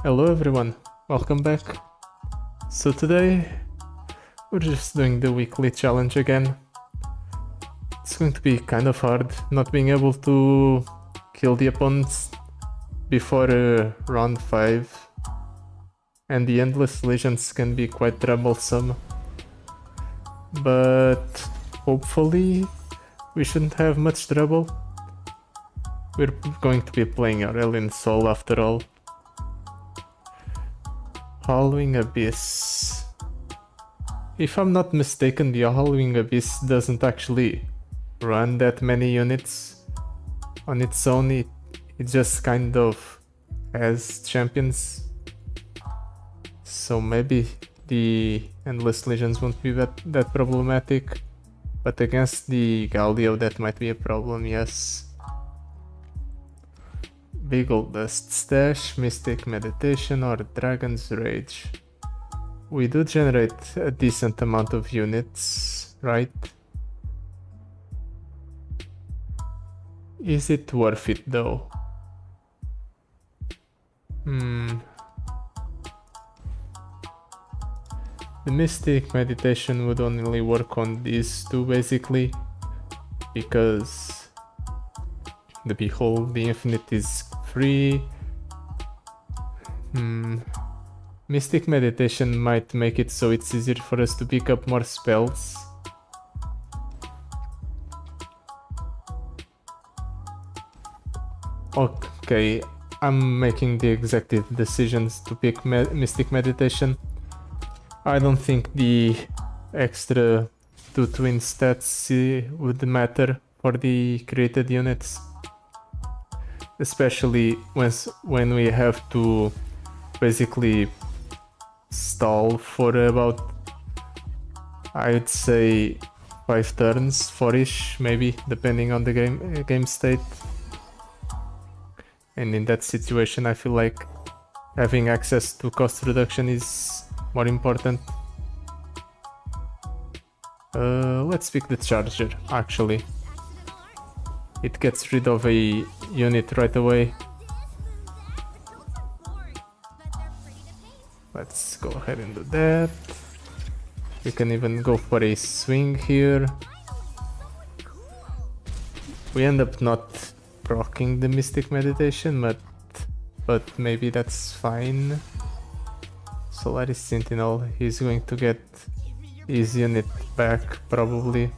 Hello everyone, welcome back. So today we're just doing the weekly challenge again. It's going to be kind of hard not being able to kill the opponents before round 5, and the endless legions can be quite troublesome, but hopefully we shouldn't have much trouble. We're going to be playing Aurelion Sol after all. Hollowing Abyss. If I'm not mistaken, the Hollowing Abyss doesn't actually run that many units on its own. It just kind of has champions. So maybe the Endless Legions won't be that problematic. But against the Galio that might be a problem, yes. Beagle Dust Stash, Mystic Meditation, or Dragon's Rage. We do generate a decent amount of units, right? Is it worth it though? The Mystic Meditation would only work on these two basically, because the Behold the Infinite is free. Mystic Meditation might make it so it's easier for us to pick up more spells. Okay, I'm making the executive decisions to pick Mystic Meditation. I don't think the extra 2 twin stats would matter for the created units, especially when we have to basically stall for about, I'd say, 5 turns, 4-ish maybe, depending on the game state. And in that situation I feel like having access to cost reduction is more important. Let's pick the charger actually. It gets rid of a unit right away. Let's go ahead and do that. We can even go for a swing here. We end up not proccing the Mystic Meditation, but maybe that's fine. Solaris Sentinel, he's going to get his unit back probably.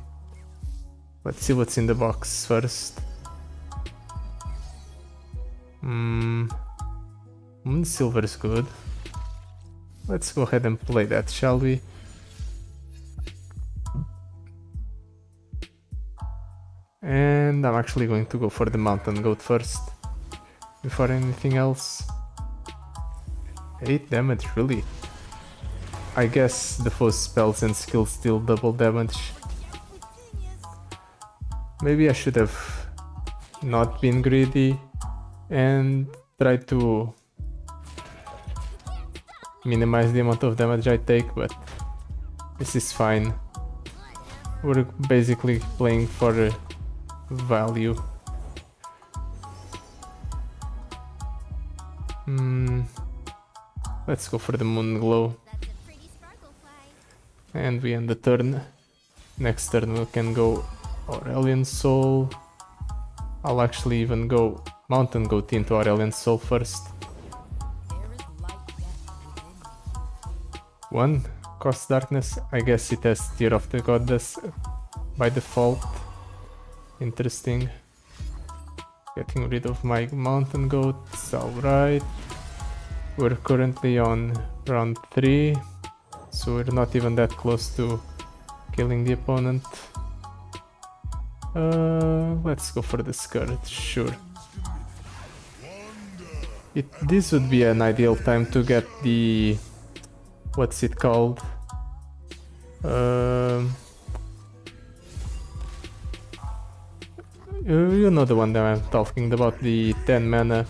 Let's see what's in the box first. Moon Silver is good. Let's go ahead and play that, shall we? And I'm actually going to go for the Mountain Goat first, before anything else. 8 damage, really? I guess the foe's spells and skills deal double damage. Maybe I should have not been greedy and tried to minimize the amount of damage I take, but this is fine. We're basically playing for value. Let's go for the Moon Glow. And we end the turn. Next turn we can go Aurelion Sol. I'll actually even go Mountain Goat into Aurelion Sol first. 1 cost darkness. I guess it has Tear of the Goddess by default. Interesting. Getting rid of my Mountain Goats, alright. We're currently on round 3, so we're not even that close to killing the opponent. Let's go for the Scourge, sure. This would be an ideal time to get the... what's it called? You know the one that I'm talking about, the 10 mana,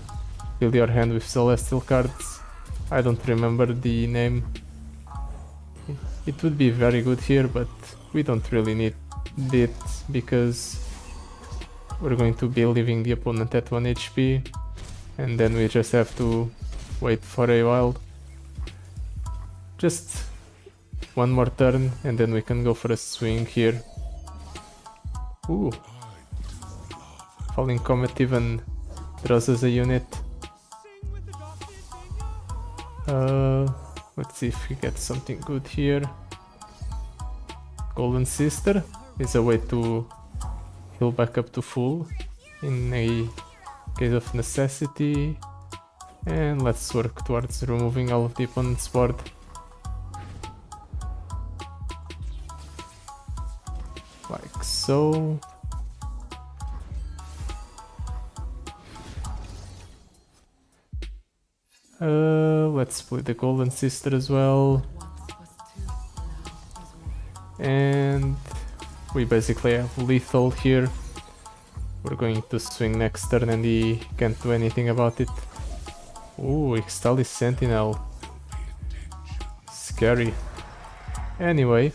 fill your hand with celestial cards. I don't remember the name. It would be very good here, but we don't really need it because we're going to be leaving the opponent at 1 HP, and then we just have to wait for a while. Just one more turn and then we can go for a swing here. Ooh. Falling Comet even draws us a unit. Let's see if we get something good here. Golden Sister is a way to heal back up to full in a case of necessity. And let's work towards removing all of the opponent's board. Like so. Let's play the Golden Sister as well. And we basically have lethal here. We're going to swing next turn and he can't do anything about it. Ooh, Ixtalis Sentinel. Scary. Anyway.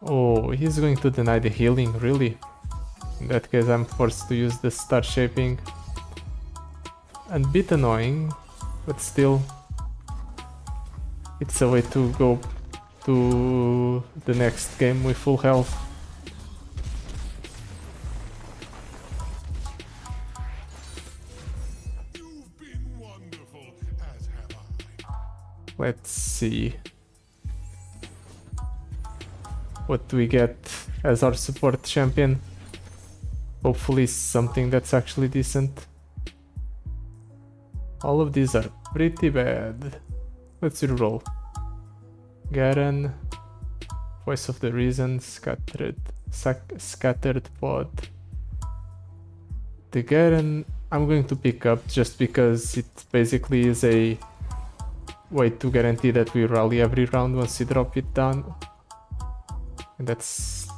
Oh, he's going to deny the healing, really? In that case I'm forced to use the star shaping. A bit annoying, but still it's a way to go to the next game with full health. Let's see. What do we get as our support champion? Hopefully something that's actually decent. All of these are pretty bad. Let's reroll. Garen, Voice of the Reason, Scattered Pod. The Garen I'm going to pick up just because it basically is a way to guarantee that we rally every round once you drop it down. And that's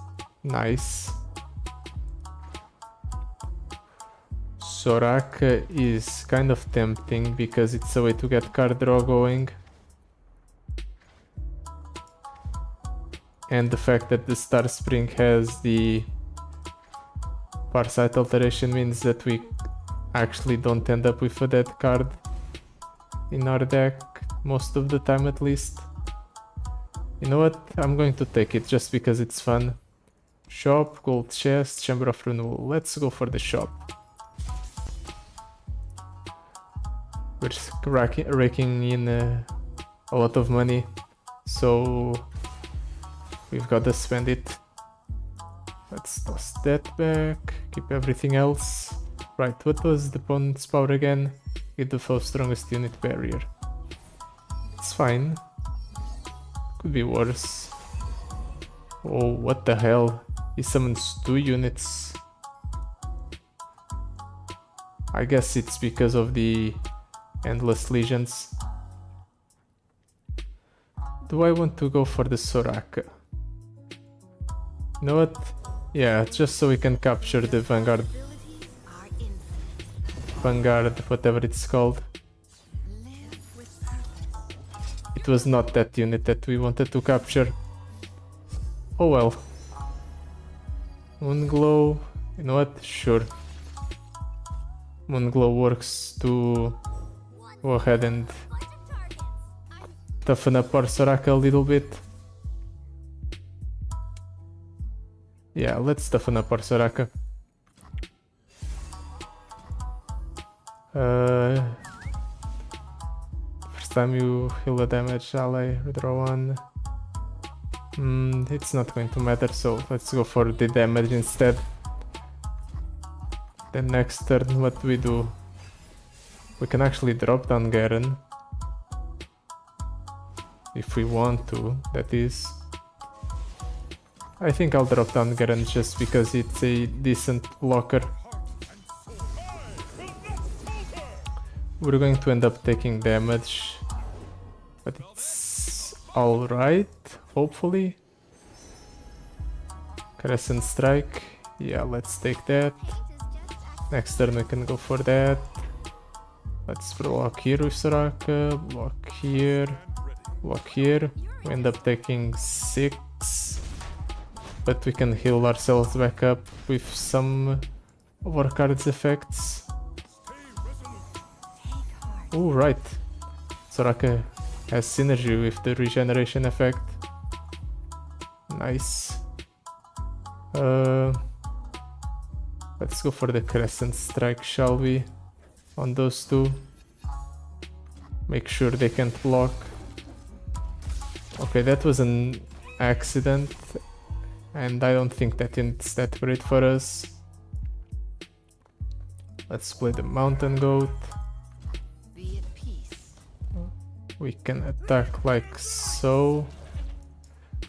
nice. Soraka is kind of tempting because it's a way to get card draw going. And the fact that the Star Spring has the Farsight alteration means that we actually don't end up with a dead card in our deck, most of the time at least. You know what? I'm going to take it just because it's fun. Shop, gold chest, chamber of renewal. Let's go for the shop. We're raking in a lot of money, so we've got to spend it. Let's toss that back, keep everything else. Right, what was the opponent's power again? Get the foe's strongest unit barrier. It's fine. Could be worse. Oh, what the hell? He summons 2 units. I guess it's because of the endless legions. Do I want to go for the Soraka? You know what? Yeah, just so we can capture the Vanguard, whatever it's called. It was not that unit that we wanted to capture. Oh well. Moonglow, you know what? Sure. Moonglow works to go ahead and toughen up our Soraka a little bit. Yeah, let's toughen up our Soraka. First time you heal the damage ally, redraw 1. It's not going to matter, so let's go for the damage instead. Then next turn, what do we do? We can actually drop down Garen. If we want to, that is. I think I'll drop down Garen just because it's a decent blocker. We're going to end up taking damage, but it's alright, hopefully. Crescent Strike, yeah, let's take that. Next turn we can go for that. Let's block here with Soraka, block here, block here. We end up taking 6, but we can heal ourselves back up with some of our card's effects. Oh, right. Soraka has synergy with the regeneration effect. Nice. Let's go for the Crescent Strike, shall we? On those two. Make sure they can't block. Okay, that was an accident. And I don't think that it's that great for us. Let's play the Mountain Goat. Be at peace. We can attack like so.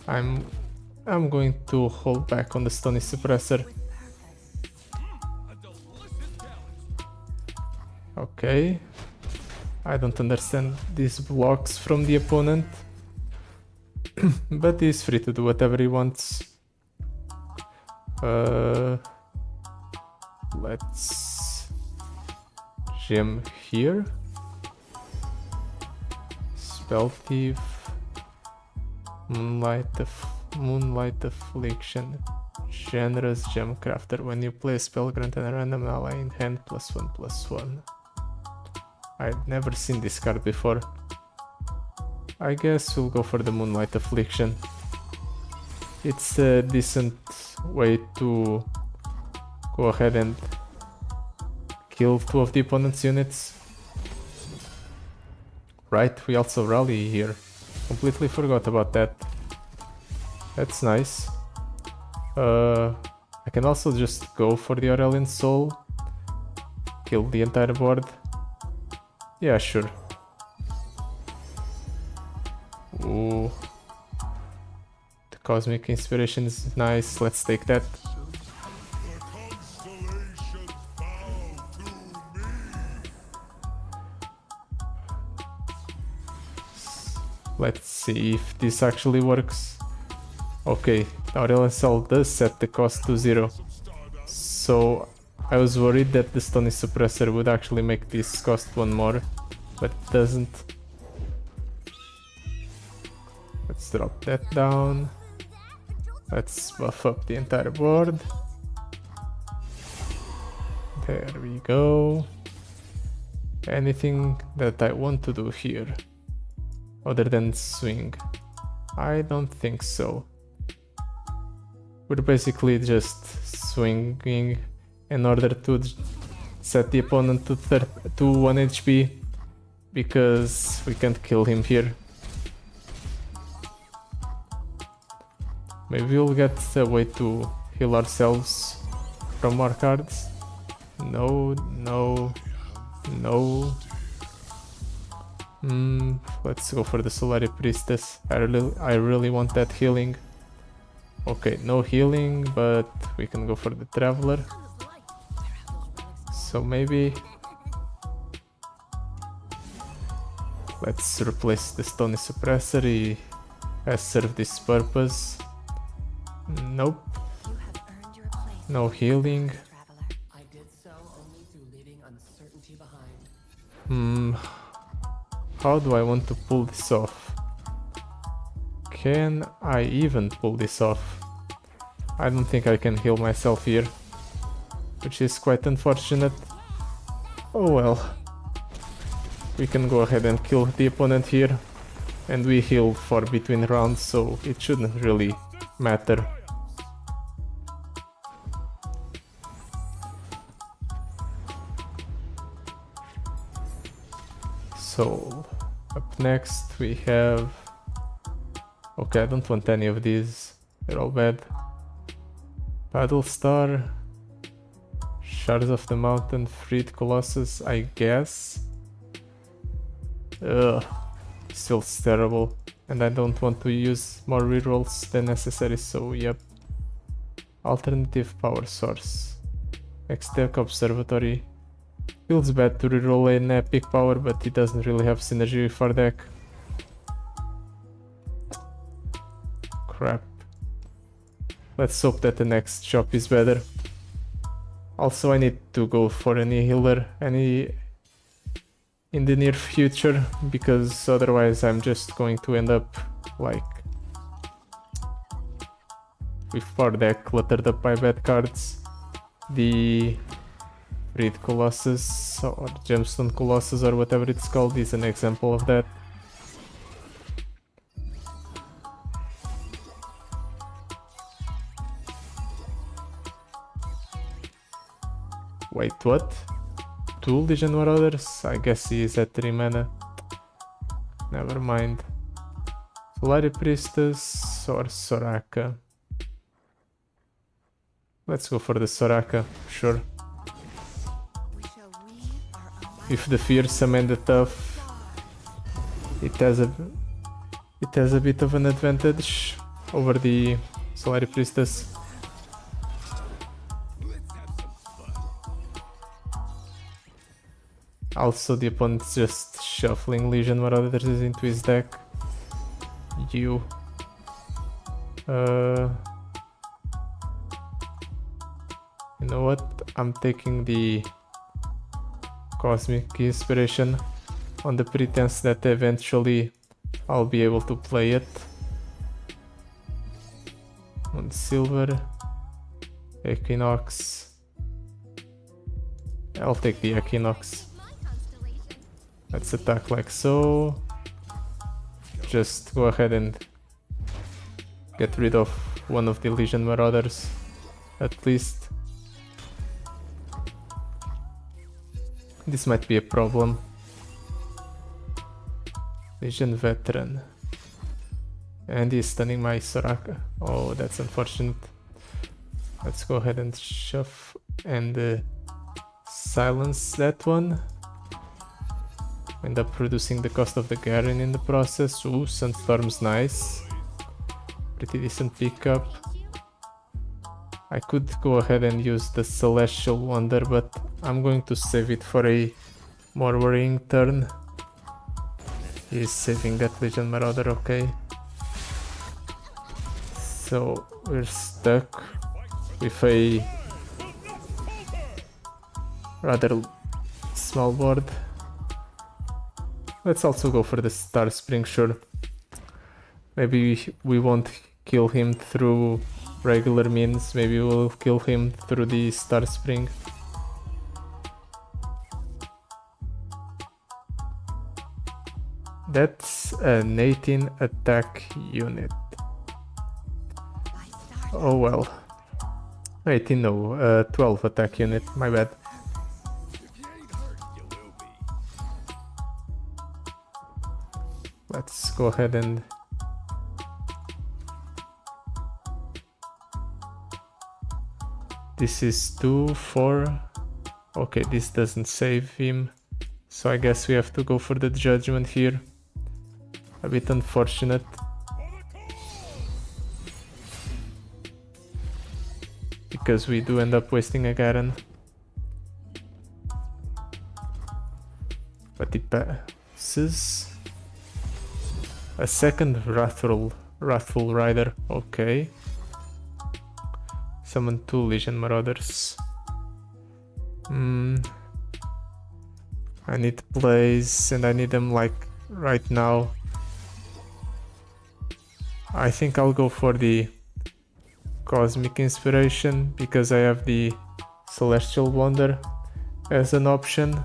I'm going to hold back on the Stony Suppressor. Okay. I don't understand these blocks from the opponent. But he's free to do whatever he wants. Let's gem here. Spell Thief. Moonlight Affliction. Generous Gem Crafter. When you play a spell, grant a random ally in hand +1/+1. I'd never seen this card before. I guess we'll go for the Moonlight Affliction. It's a decent way to go ahead and kill two of the opponent's units. Right, we also rally here. Completely forgot about that. That's nice. I can also just go for the Aurelion Sol. Kill the entire board. Yeah, sure. Ooh. The Cosmic Inspiration is nice. Let's take that. Let's see if this actually works. Okay, Aurelion Sol does set the cost to 0. So I was worried that the Stony Suppressor would actually make this cost 1 more, but it doesn't. Let's drop that down. Let's buff up the entire board. There we go. Anything that I want to do here other than swing? I don't think so. We're basically just swinging in order to set the opponent to 1 HP because we can't kill him here. Maybe we'll get a way to heal ourselves from our cards. No, no, no. Let's go for the Solari Priestess. I really want that healing. Okay, no healing, but we can go for the Traveler. So maybe let's replace the Stony Suppressor. He has served this purpose. Nope. No healing. I did so only through leaving uncertainty behind. How do I want to pull this off? Can I even pull this off? I don't think I can heal myself here, which is quite unfortunate. Oh well. We can go ahead and kill the opponent here, and we heal for between rounds, so it shouldn't really matter. So, up next we have... Okay, I don't want any of these, they're all bad. Paddle Star, Shards of the Mountain, Freed Colossus, I guess. Ugh, still terrible, and I don't want to use more rerolls than necessary, so yep. Alternative Power Source, X-Tech Observatory. Feels bad to reroll an epic power, but it doesn't really have synergy with our deck. Crap. Let's hope that the next shop is better. Also, I need to go for any healer in the near future, because otherwise I'm just going to end up like with our deck cluttered up by bad cards. The Breed Colossus or Gemstone Colossus or whatever it's called is an example of that. Wait, what? 2 Legion Marauders? I guess he is at 3 mana. Never mind. Solari Priestess or Soraka? Let's go for the Soraka, sure. We shall weave our alliance. If the fearsome and the tough, it has a bit of an advantage over the Solari Priestess. Also, the opponent's just shuffling Legion Marauders into his deck. You. You know what? I'm taking the Cosmic Inspiration on the pretense that eventually I'll be able to play it. On silver, Equinox. I'll take the Equinox. Let's attack like so. Just go ahead and get rid of one of the Legion Marauders, at least. This might be a problem. Legion Veteran. And he's stunning my Soraka. Oh, that's unfortunate. Let's go ahead and shove and silence that one. End up reducing the cost of the Garen in the process. Ooh, Sunstorm's nice. Pretty decent pickup. I could go ahead and use the Celestial Wonder, but I'm going to save it for a more worrying turn. He's saving that Legion Marauder, okay. So we're stuck with a rather small board. Let's also go for the Star Spring, sure. Maybe we won't kill him through regular means, maybe we'll kill him through the Star Spring. That's an 18 attack unit. Oh well. 18 no, 12 attack unit, my bad. Let's go ahead and this is 2, 4. Okay, this doesn't save him, so I guess we have to go for the judgment here. A bit unfortunate. Because we do end up wasting a Garen. But it passes. A second Wrathful Rider, okay. Summon 2 Legion Marauders. I need plays and I need them like right now. I think I'll go for the Cosmic Inspiration because I have the Celestial Wonder as an option.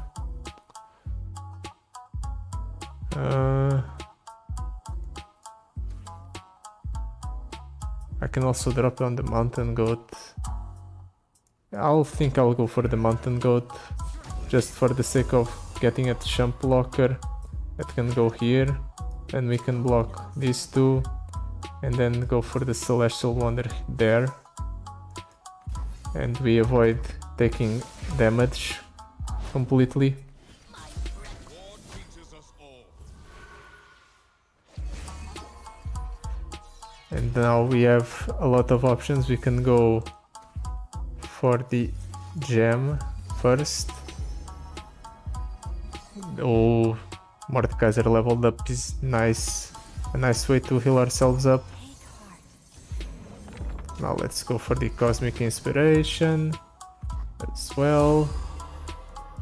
I can also drop on the Mountain Goat. I'll go for the Mountain Goat just for the sake of getting a Chump Blocker that can go here, and we can block these two and then go for the Celestial Wonder there, and we avoid taking damage completely. And now we have a lot of options. We can go for the gem first. Oh, Mordekaiser leveled up is nice. A nice way to heal ourselves up. Now let's go for the Cosmic Inspiration as well.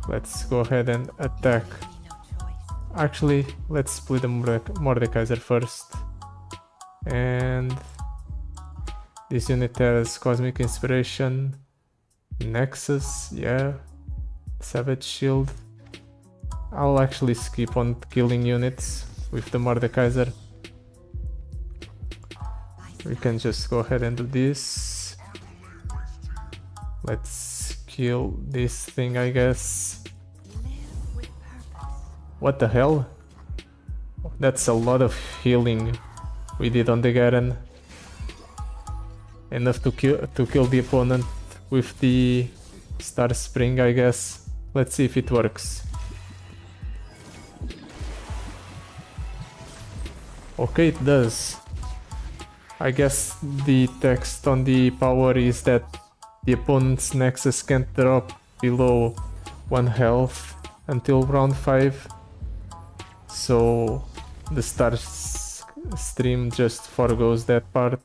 Let's go ahead and attack. Actually, let's split the Mordekaiser first. And this unit has Cosmic Inspiration, Nexus, yeah. Savage Shield. I'll actually skip on killing units with the Mordekaiser. We can just go ahead and do this. Let's kill this thing, I guess. Live with purpose. What the hell? That's a lot of healing we did on the Garen. Enough to kill the opponent with the Star Spring, I guess. Let's see if it works. Okay, it does. I guess the text on the power is that the opponent's Nexus can't drop below 1 health until round 5. So the Star Stream just forgoes that part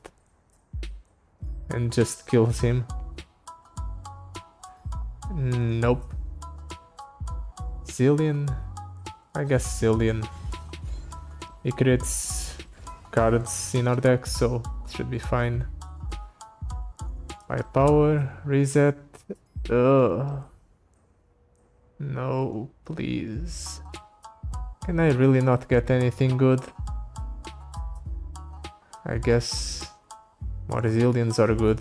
and just kills him. Nope. Zillion? I guess Zillion. He creates cards in our deck, so it should be fine. By power, reset. Ugh. No, please. Can I really not get anything good? I guess more Zillions are good.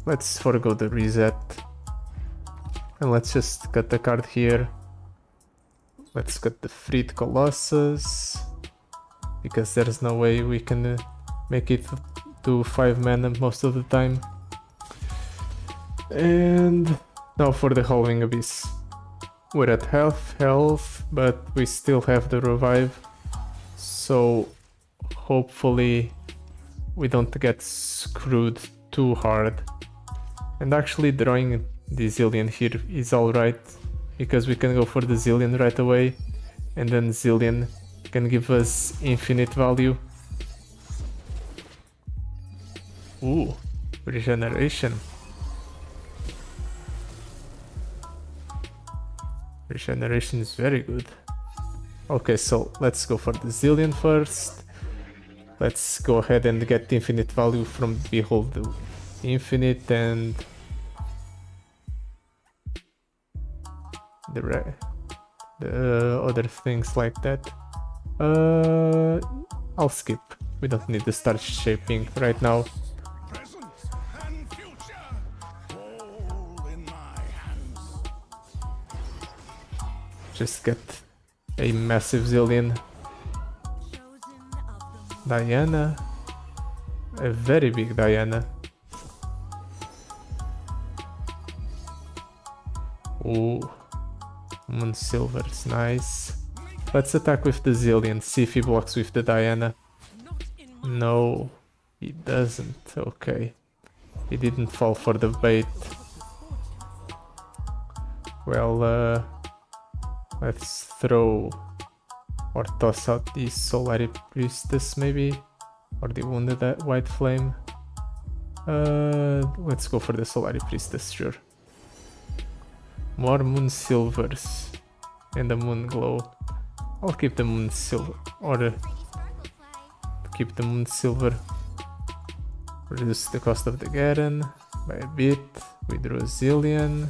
Let's forgo the reset. And let's just cut the card here. Let's cut the Freed Colossus. Because there's no way we can make it to 5 mana most of the time. And now for the Howling Abyss. We're at half health, but we still have the revive. So hopefully we don't get screwed too hard. And actually drawing the Zillion here is alright, because we can go for the Zillion right away, and then Zillion can give us infinite value. Ooh, regeneration. Regeneration is very good. Okay, so let's go for the Zillion first. Let's go ahead and get infinite value from Behold the Infinite and the other things like that. I'll skip. We don't need to start shaping right now. Present and future, all in my hands. Just get a massive Zillion. Chosen of the Diana. A very big Diana. Ooh. Moon Silver's nice. Let's attack with the Zillion, see if he blocks with the Diana. No, he doesn't. Okay. He didn't fall for the bait. Well, let's throw or toss out the Solari Priestess maybe, or the Wounded White Flame. Let's go for the Solari Priestess, sure. More Moon Silvers and the Moon Glow. I'll keep the Moon Silver, or keep the Moon Silver. Reduce the cost of the Garen by a bit. We draw a Zillion.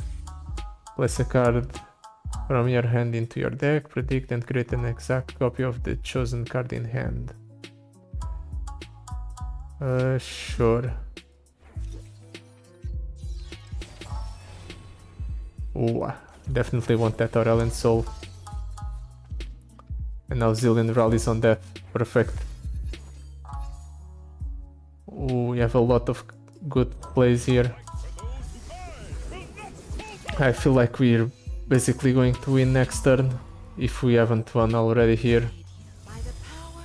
Place a card from your hand into your deck. Predict and create an exact copy of the chosen card in hand. Sure. Ooh, definitely want that Aurelion Sol. And now Zillion rallies on that. Perfect. Ooh, we have a lot of good plays here. I feel like we're basically going to win next turn, if we haven't won already here. by the power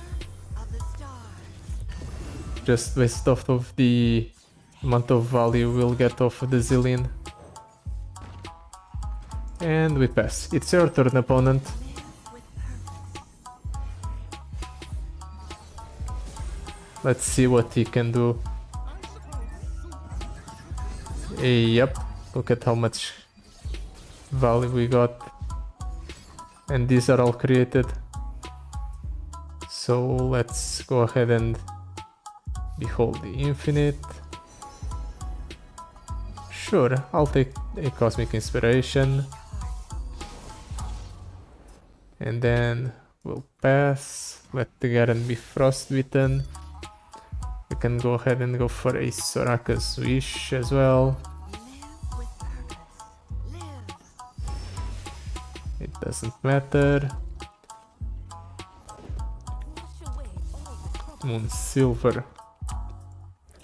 of the stars. Just based off of the amount of value we'll get off of the Zillion. And we pass. It's your turn, opponent. Live with purpose. Let's see what he can do. Yep, look at how much value we got. And these are all created. So let's go ahead and Behold the Infinite. Sure, I'll take a Cosmic Inspiration. And then we'll pass. Let the Garen be Frostbitten. We can go ahead and go for a Soraka's Wish as well. Live with purpose. Live. It doesn't matter. Wash away all the trouble. Moon Silver.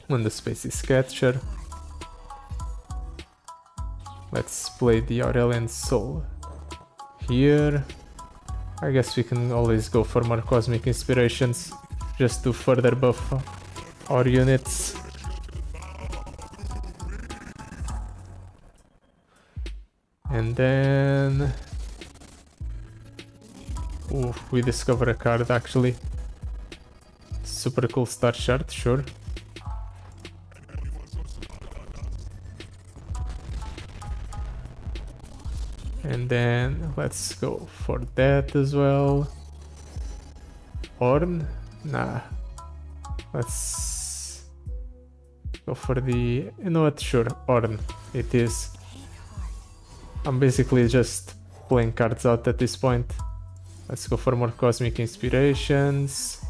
When the space is Catcher. Let's play the Aurelion Sol here. I guess we can always go for more Cosmic Inspirations just to further buff our units. And then... ooh, we discover a card actually. Super cool Star Shard, sure. And then let's go for that as well. Horn? Nah. Let's go for the... you know what? Sure, Horn. It is. I'm basically just playing cards out at this point. Let's go for more Cosmic Inspirations.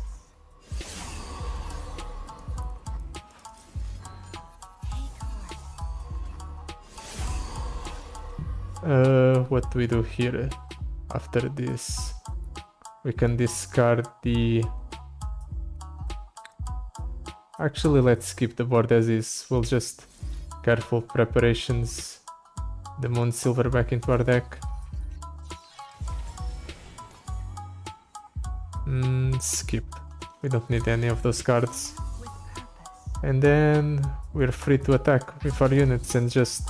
What do we do here after this? We can discard the... actually, let's keep the board as is. We'll just careful preparations. The Moon Silver back into our deck. Skip. We don't need any of those cards. With purpose. And then we're free to attack with our units and just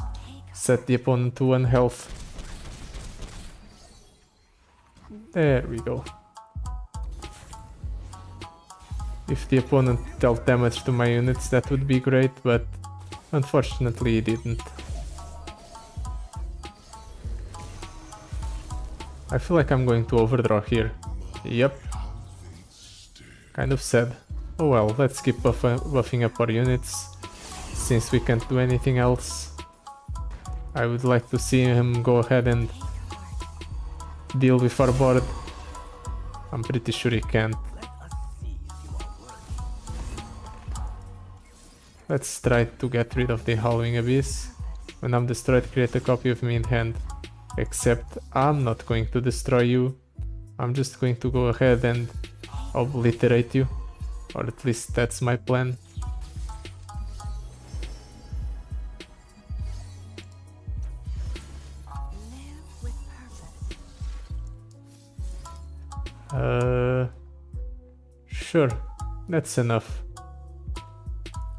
set the opponent to 1 health. There we go. If the opponent dealt damage to my units, that would be great, but unfortunately he didn't. I feel like I'm going to overdraw here. Yep. Kind of sad. Oh well, let's keep buffing up our units, since we can't do anything else. I would like to see him go ahead and deal with our board. I'm pretty sure he can't. Let's try to get rid of the Howling Abyss. When I'm destroyed, create a copy of me in hand. Except I'm not going to destroy you. I'm just going to go ahead and obliterate you. Or at least that's my plan. Live with purpose. Sure. That's enough.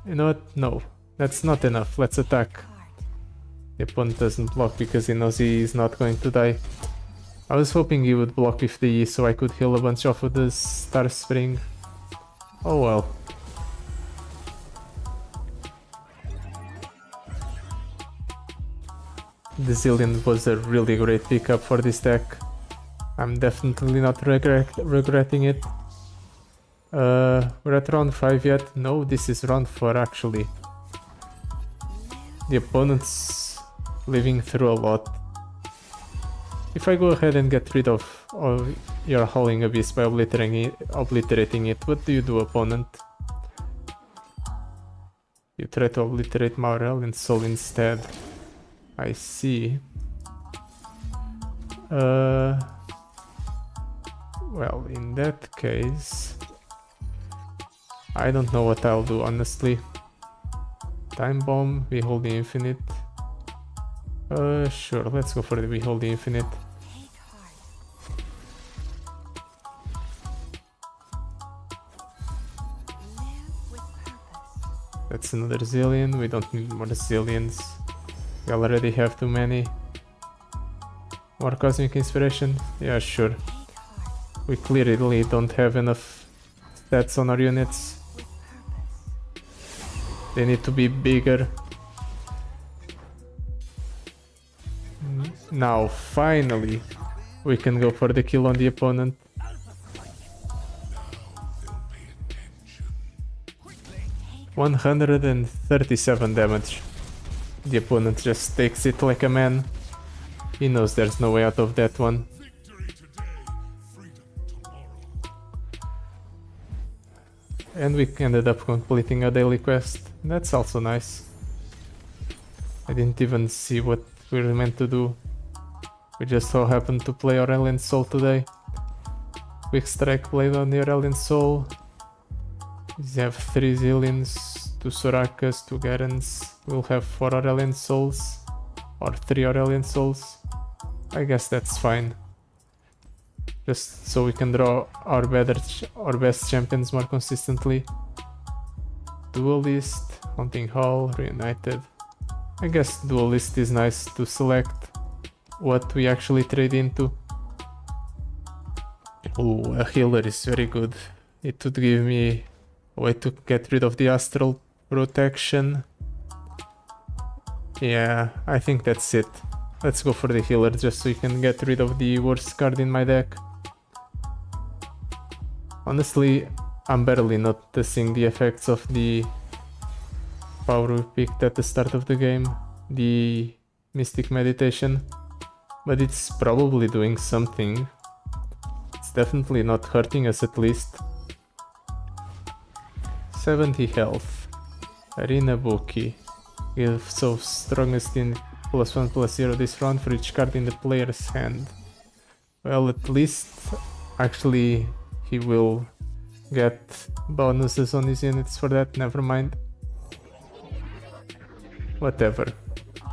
You know what? No. That's not enough. Let's attack. Card. The opponent doesn't block because he knows he is not going to die. I was hoping he would block with the E so I could heal a bunch off of the Star Spring. Oh well. The Zillion was a really great pickup for this deck. I'm definitely not regretting it. We're at round 5 yet? No, this is round 4 actually. The opponent's living through a lot. If I go ahead and get rid of your Howling Abyss by obliterating it, what do you do, opponent? You try to obliterate my Aurelion Sol instead. I see. Well, in that case... I don't know what I'll do, honestly. Time Bomb, Behold the Infinite. Sure, let's go for the Behold the Infinite. Live with purpose. That's another Zillion, we don't need more Zillions. We already have too many. More Cosmic Inspiration? Yeah, sure. We clearly don't have enough stats on our units. They need to be bigger. Now, finally, we can go for the kill on the opponent. 137 damage. The opponent just takes it like a man. He knows there's no way out of that one. Victory today, freedom tomorrow. And we ended up completing a daily quest. That's also nice. I didn't even see what we were meant to do. We just so happened to play Aurelion Sol today. Quick strike played on the Aurelion Sol. We have 3 Zillions, 2 Sorakas, 2 Garens. We'll have 4 Aurelion Sols. Or 3 Aurelion Sols. I guess that's fine. Just so we can draw our best champions more consistently. Duelist, Hunting Hall, Reunited. I guess Duelist is nice to select what we actually trade into. Oh, a healer is very good. It would give me a way to get rid of the astral protection. Yeah, I think that's it. Let's go for the healer just so you can get rid of the worst card in my deck. Honestly, I'm barely noticing the effects of the power we picked at the start of the game, the Mystic Meditation, but it's probably doing something. It's definitely not hurting us at least. 70 health. Arena Bookie. Give so strongest in +1/+0 this round for each card in the player's hand. Well, at least actually he will get bonuses on his units for that, never mind. Whatever.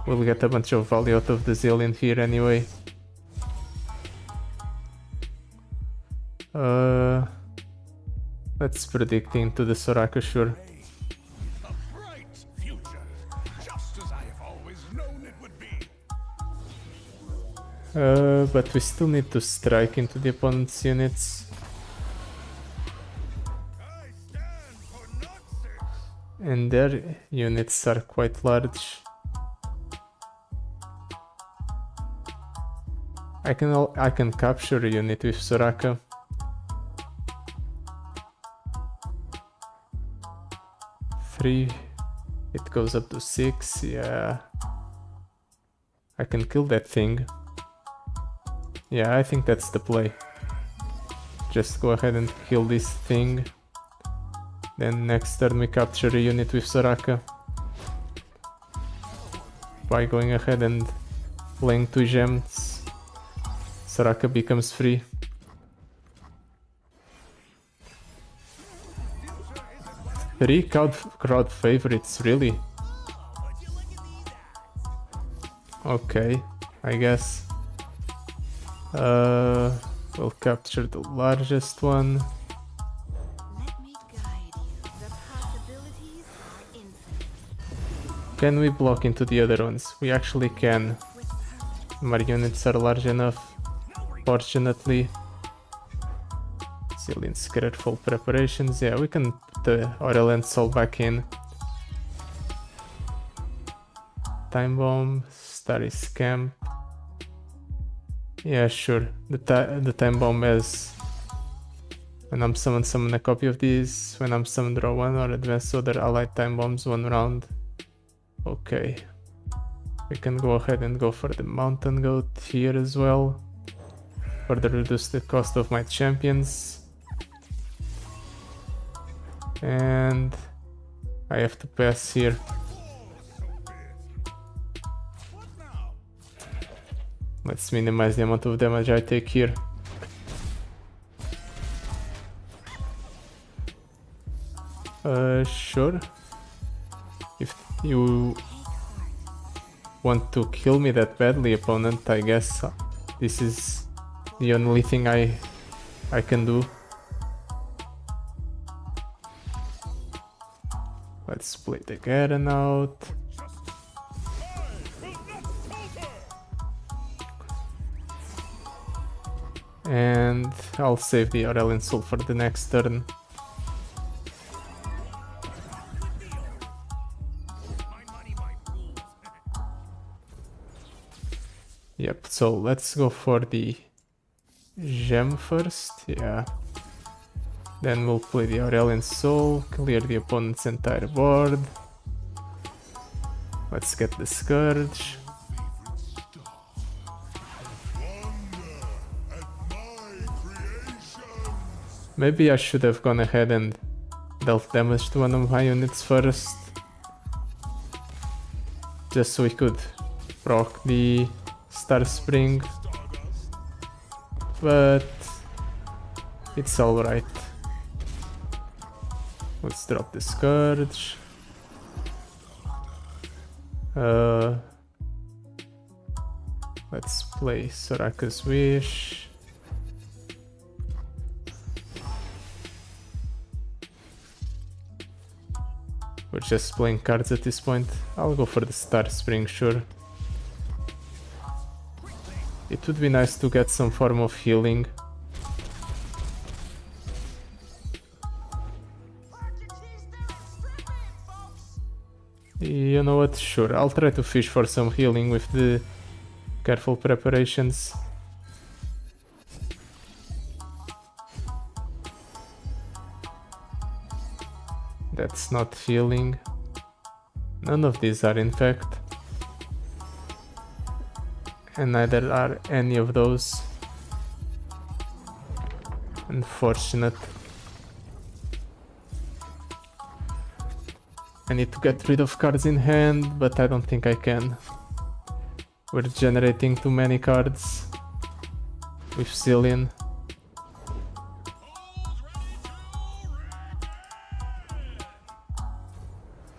We'll get a bunch of value out of the Zillion here anyway. Let's predict into the Soraka, sure. A bright future, just as I have always known it would be. But we still need to strike into the opponent's units. I stand for Nazis. And their units are quite large. I can capture a unit with Soraka. It goes up to 6, yeah. I can kill that thing. Yeah, I think that's the play. Just go ahead and kill this thing. Then next turn we capture a unit with Soraka. By going ahead and playing 2 gems, Soraka becomes free. Three crowd favorites, really? Okay, I guess. We'll capture the largest one. Let me guide you. The possibilities are infinite. Can we block into the other ones? We actually can. With purpose. My units are large enough, fortunately. Zillion's careful preparations. Yeah, we can put the Aurelion Sol back in. Time Bomb, Starry Scamp. Yeah, sure. The Time Bomb has... When I'm summoned, summon a copy of these. When I'm summoned, draw 1 or advance other allied Time Bombs 1 round. Okay. We can go ahead and go for the Mountain Goat here as well. Further reduce the cost of my champions. And I have to pass here. Let's minimize the amount of damage I take here. Sure. If you want to kill me that badly, opponent, I guess this is the only thing I can do. Let's split the Garen out. And I'll save the Aurelion Sol for the next turn. Yep, so let's go for the gem first, yeah. Then we'll play the Aurelion Sol, clear the opponent's entire board. Let's get the Scourge. Maybe I should have gone ahead and dealt damage to one of my units first. Just so we could proc the Star Spring. But it's alright. Let's drop the Scourge. Let's play Soraka's Wish. We're just playing cards at this point. I'll go for the Star Spring, sure. It would be nice to get some form of healing. You know what? Sure, I'll try to fish for some healing with the careful preparations. That's not healing. None of these are, in fact. And neither are any of those. Unfortunate. I need to get rid of cards in hand, but I don't think I can. We're generating too many cards with Zillion.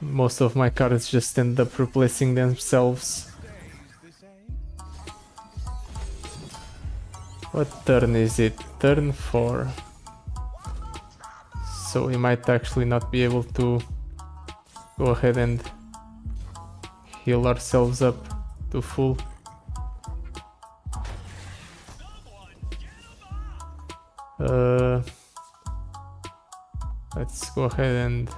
Most of my cards just end up replacing themselves. What turn is it? Turn 4. So we might actually not be able to go ahead and heal ourselves up to full. Let's go ahead and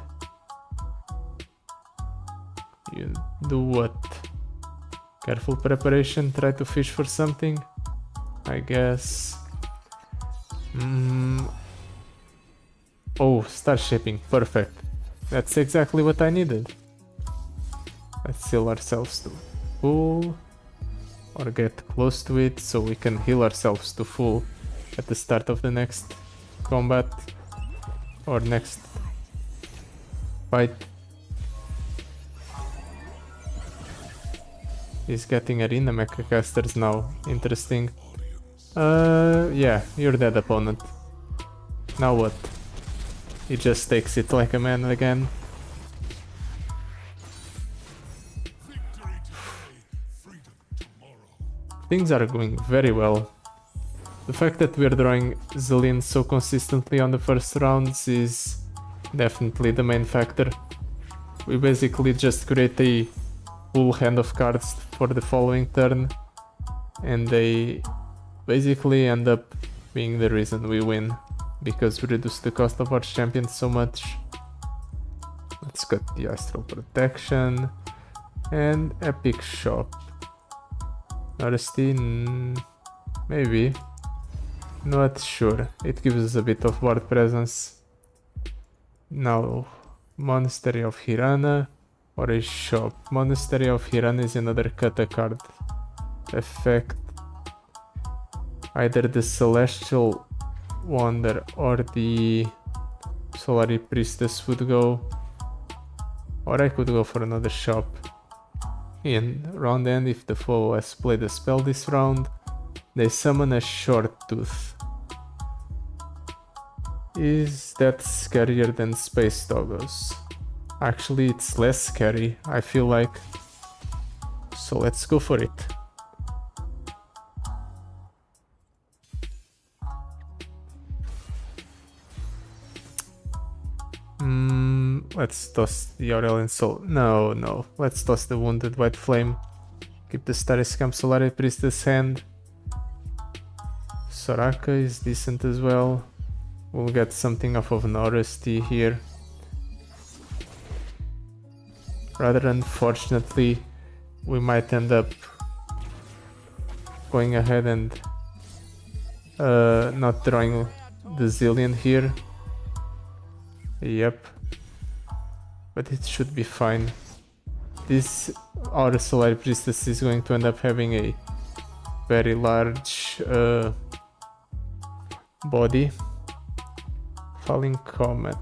you do what? Careful preparation, try to fish for something, I guess. Oh, star shaping, perfect. That's exactly what I needed. Let's heal ourselves to full, or get close to it so we can heal ourselves to full at the start of the next combat or next fight. He's getting arena mecha casters now. Interesting. Yeah, you're dead, opponent. Now what? He just takes it like a man again. Things are going very well. The fact that we're drawing Zillion so consistently on the first rounds is definitely the main factor. We basically just create a full hand of cards for the following turn, and they basically end up being the reason we win, because we reduce the cost of our champions so much. Let's cut the Astral Protection and Epic Shop. Honesty, maybe. Not sure. It gives us a bit of board presence. Now, Monastery of Hirana or a shop. Monastery of Hirana is another cut a card effect. Either the Celestial Wonder or the Solari Priestess would go, or I could go for another shop. In round end, if the foe has played a spell this round, they summon a Short Tooth. Is that scarier than Space Doggos? Actually, it's less scary, I feel like. So let's go for it. Let's toss the Aurelion Sol. No. Let's toss the Wounded White Flame. Keep the Starry Scamp Solari Priestess hand. Soraka is decent as well. We'll get something off of Norristy here. Rather unfortunately, we might end up going ahead and not drawing the Zillion here. Yep. But it should be fine. this our Solar Priestess is going to end up having a very large body. Falling Comet,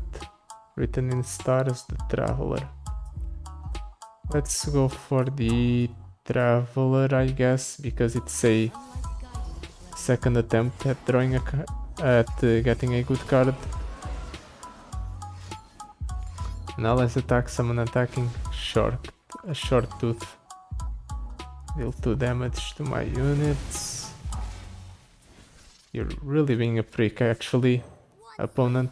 written in stars, the Traveler. Let's go for the Traveler, I guess, because it's a second attempt at drawing getting a good card. Now let's attack someone attacking a short tooth. Deal 2 damage to my units. You're really being a prick, actually, opponent.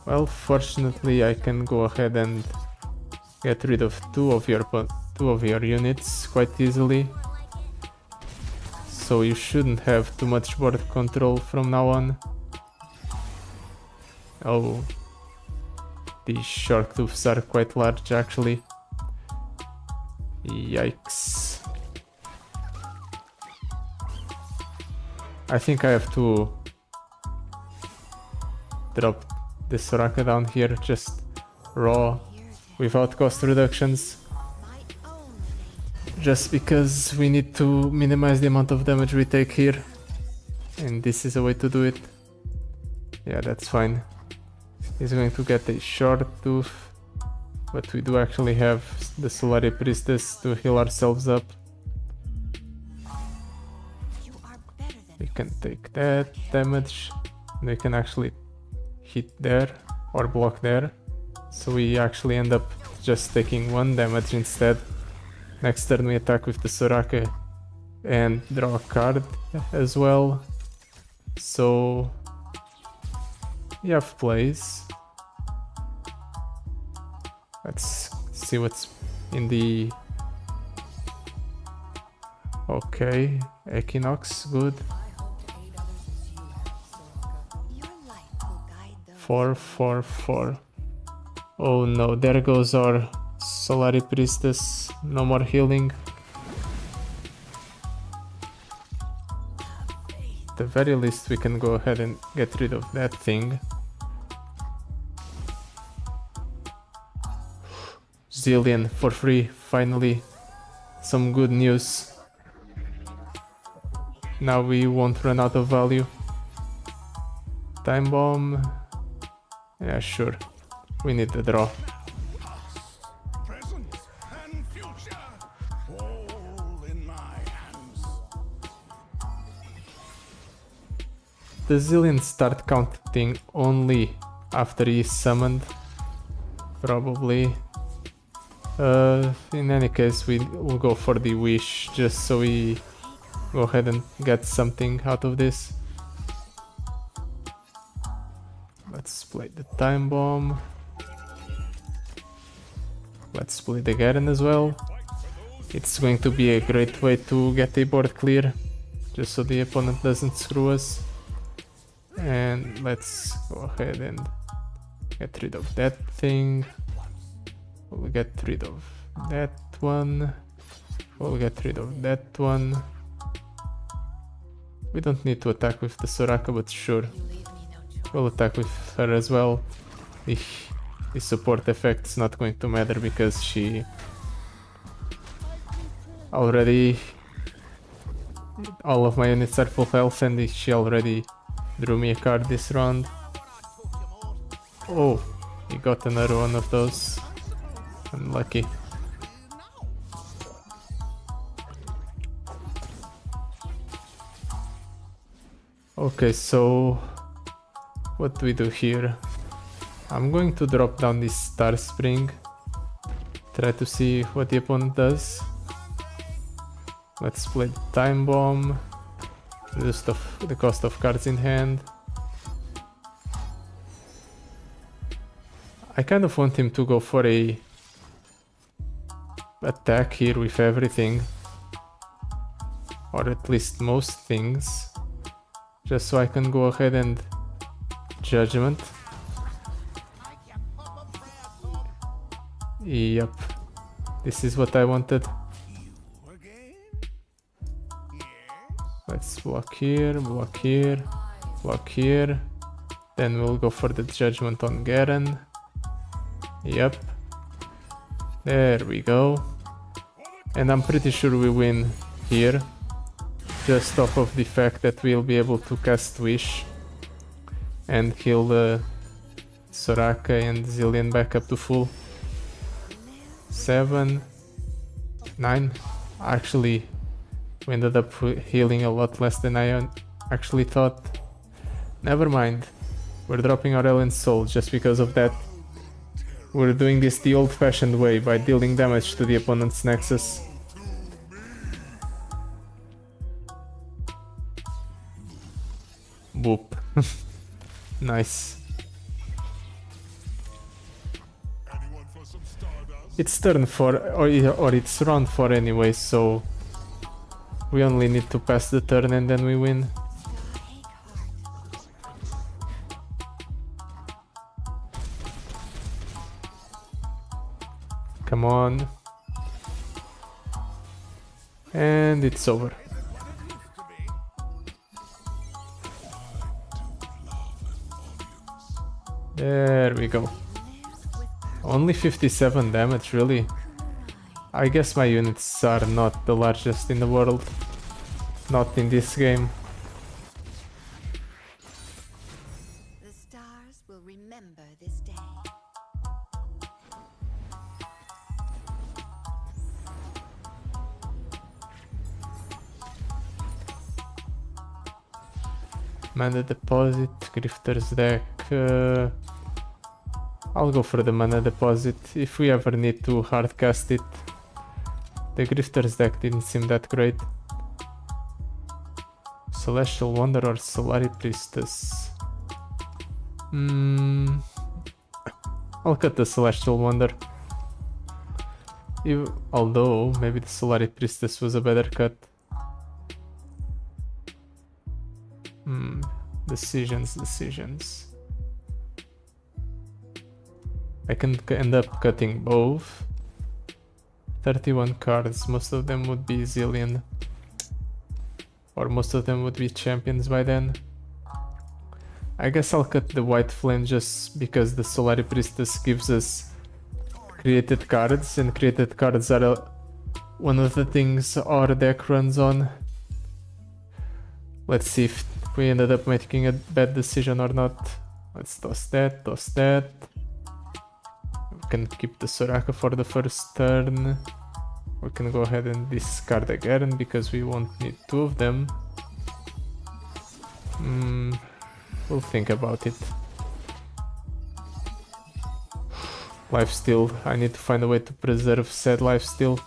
Well, fortunately I can go ahead and get rid of two of your units quite easily. So you shouldn't have too much board control from now on. Oh, these shark tooths are quite large actually. Yikes. I think I have to drop the Soraka down here just raw without cost reductions. Just because we need to minimize the amount of damage we take here. And this is a way to do it. Yeah, that's fine. He's going to get a short tooth. But we do actually have the Solari Priestess to heal ourselves up. We can take that damage. They can actually hit there or block there. So we actually end up just taking 1 damage instead. Next turn we attack with the Soraka and draw a card as well. So you have plays. Let's see what's in the... Okay, Equinox, good. 4, 4, 4. Oh no, there goes our Solari Priestess. No more healing. At the very least we can go ahead and get rid of that thing. Zillion for free, finally. Some good news. Now we won't run out of value. Time bomb. Yeah, sure. We need the draw. Present and future, all in my hands. The Zillion start counting only after he is summoned. Probably. In any case, we will go for the wish just so we go ahead and get something out of this. Let's play the time bomb. Let's play the Garen as well. It's going to be a great way to get a board clear, just so the opponent doesn't screw us. And let's go ahead and get rid of that thing. We'll get rid of that one. We'll get rid of that one. We don't need to attack with the Soraka, but sure. We'll attack with her as well. The support effect's not going to matter because she already... all of my units are full health and she already drew me a card this round. Oh, he got another one of those. Unlucky. Okay, so what do we do here? I'm going to drop down this Star Spring. Try to see what the opponent does. Let's play the Time Bomb. Reduce the cost of cards in hand. I kind of want him to go for a attack here with everything, or at least most things, just so I can go ahead and Judgment. Yep, this is what I wanted. Let's block here, block here, block here. Then we'll go for the Judgment on Garen. Yep. There we go. And I'm pretty sure we win here. Just off of the fact that we'll be able to cast Wish and kill Soraka and Zillion back up to full. 7, 9. Actually, we ended up healing a lot less than I actually thought. Never mind. We're dropping Aurelion Sol just because of that. We're doing this the old-fashioned way by dealing damage to the opponent's Nexus. Boop. Nice. It's turn 4, or it's round 4 anyway, so we only need to pass the turn and then we win. Come on. And it's over. There we go. Only 57 damage, really. I guess my units are not the largest in the world. Not in this game. The stars will remember this day. Mana deposit, Grifter's deck. I'll go for the mana deposit if we ever need to hardcast it. The Grifter's deck didn't seem that great. Celestial Wonder or Solari Priestess? I'll cut the Celestial Wonder. Although, maybe the Solari Priestess was a better cut. Decisions. I can end up cutting both. 31 cards, most of them would be Zillion. Or most of them would be champions by then. I guess I'll cut the White Flame just because the Solari Priestess gives us created cards, and created cards are one of the things our deck runs on. Let's see if we ended up making a bad decision or not. Let's toss that. We can keep the Soraka for the first turn. We can go ahead and discard again because we won't need 2 of them. We'll think about it. Lifesteal. I need to find a way to preserve said lifesteal.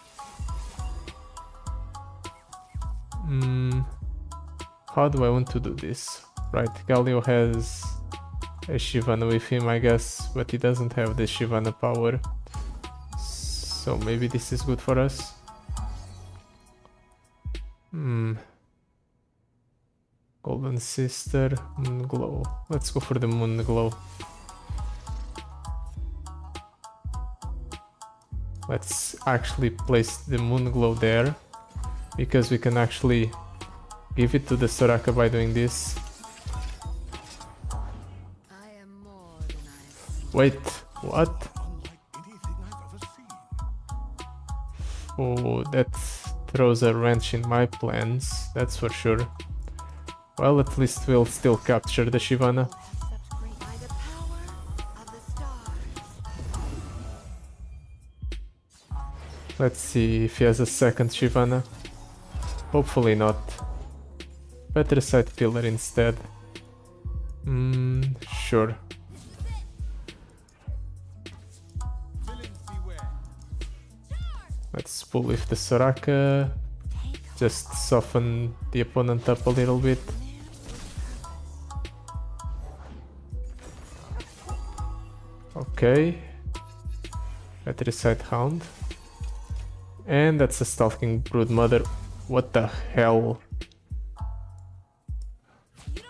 How do I want to do this? Right, Galio has a Shyvana with him, I guess, but he doesn't have the Shyvana power. So maybe this is good for us. Golden Sister, Moonglow. Let's go for the Moonglow. Let's actually place the Moonglow there, because we can actually give it to the Soraka by doing this. I am more than I Wait, what? Oh, that throws a wrench in my plans, that's for sure. Well, at least we'll still capture the Shyvana. by the power of the stars. Let's see if he has a second Shyvana. Hopefully not. Better side pillar instead. Sure. Let's pull with the Soraka. Just soften the opponent up a little bit. Okay. Patricide Hound. And that's a Stalking Broodmother. What the hell? You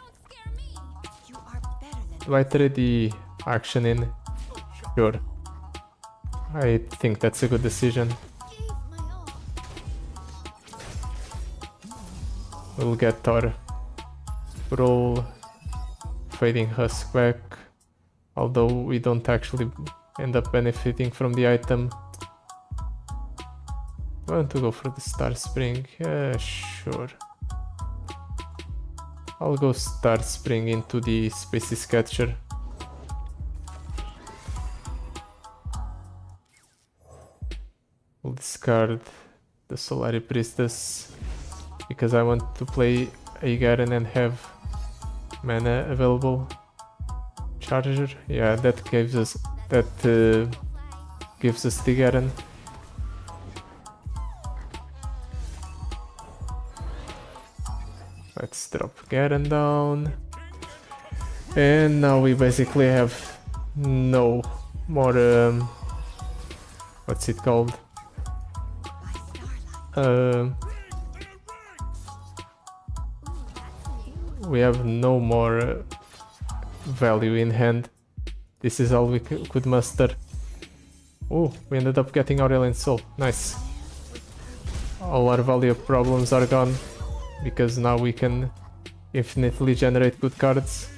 are better than Do I trade the action in? Sure. I think that's a good decision. gave my all. We'll get our Brawl, Fading Husk back. Although we don't actually end up benefiting from the item. I want to go for the Star Spring. Yeah, sure. I'll go Star Spring into the Species Catcher. We'll discard the Solari Priestess because I want to play a Garen and have mana available. Charger, yeah, that gives us the Garen. Let's drop Garen down, and now we basically have no more what's it called? We have no more value in hand. This is all we could muster. Oh, we ended up getting Aurelion Sol. Nice. All our value problems are gone because now we can infinitely generate good cards.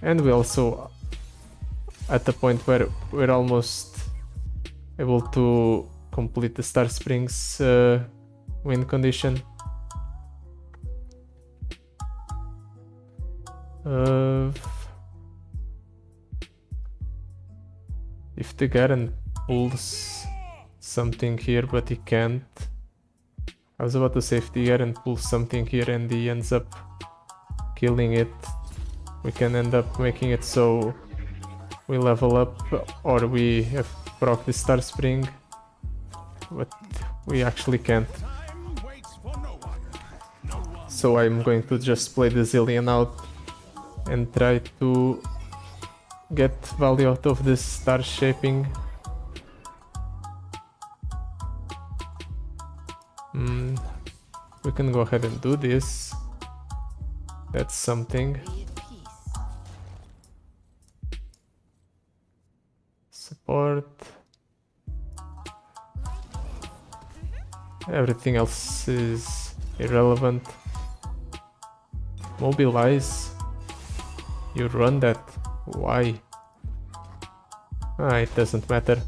And we also at the point where we're almost able to complete the Star Springs win condition. If the Garen pulls something here but he can't, I was about to say if the Garen pulls something here and he ends up killing it, we can end up making it so we level up or we have proc the Star Spring, but we actually can't. So I'm going to just play the Zillion out and try to get value out of this star shaping. We can go ahead and do this. That's something. Be at peace. Support. Everything else is irrelevant. Mobilize. You run that. Why? It doesn't matter.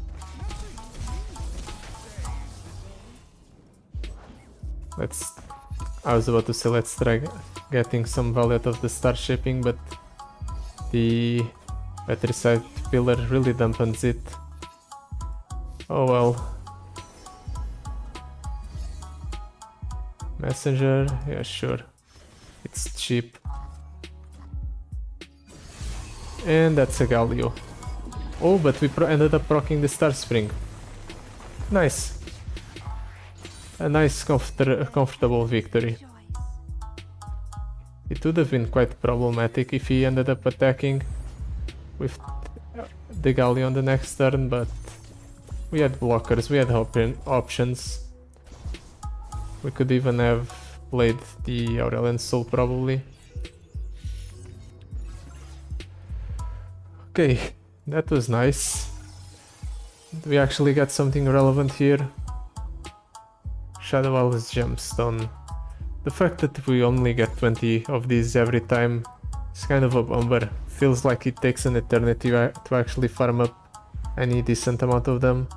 I was about to say let's try getting some value out of the star shaping, but the Patricide pillar really dampens it. Oh well. Messenger, yeah sure. It's cheap. And that's a Galio. Oh, but we ended up proccing the Star Spring. Nice. A nice comfortable victory. It would have been quite problematic if he ended up attacking with the Galio on the next turn, but we had blockers, we had options. We could even have played the Aurelion Sol probably. Okay, that was nice. We actually got something relevant here. Shadow Owl's Gemstone. The fact that we only get 20 of these every time is kind of a bummer. Feels like it takes an eternity to actually farm up any decent amount of them.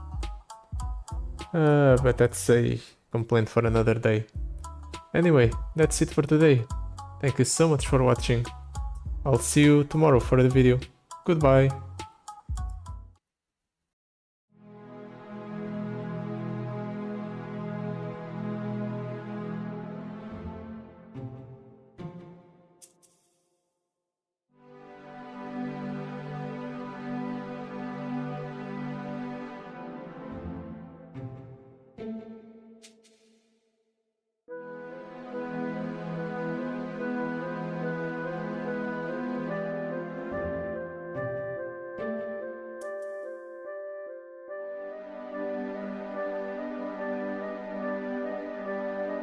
But that's a complaint for another day. Anyway, that's it for today. Thank you so much for watching. I'll see you tomorrow for the video. Goodbye.